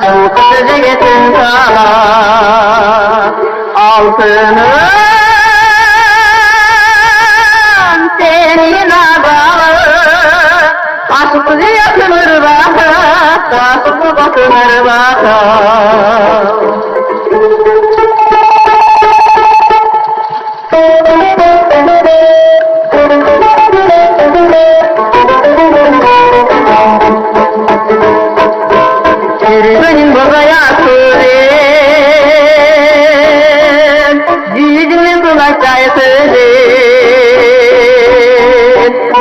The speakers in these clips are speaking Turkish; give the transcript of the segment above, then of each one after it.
çok cegetin kala altının senin adalı aşkı yakınır baka aşkı bakınır baka benim babaya söyleyin, yüzümün kulakçayı söyleyin,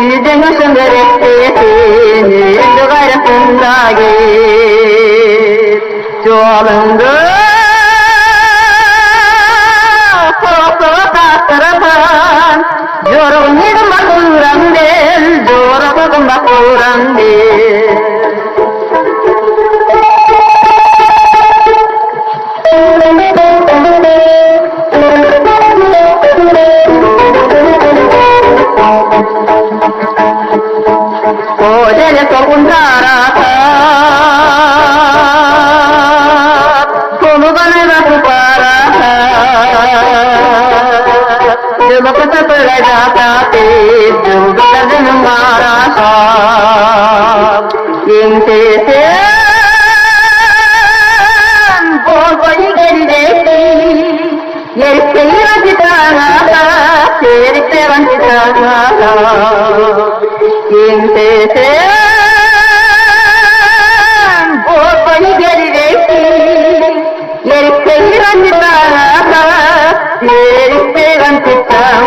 yüzün hoşunda rektesin, yüzü gayrısında git, çoğalındı, soğuk soğuk astırıpan, yorgun yedim bak uğran del, yorgun bak uğran del. Dele tokuntara como gane la para de bakata pela jata te jo gata de mara sa inte se bol bol geri de yer se rajitana ser se rajitana inte se Yerikse vantitam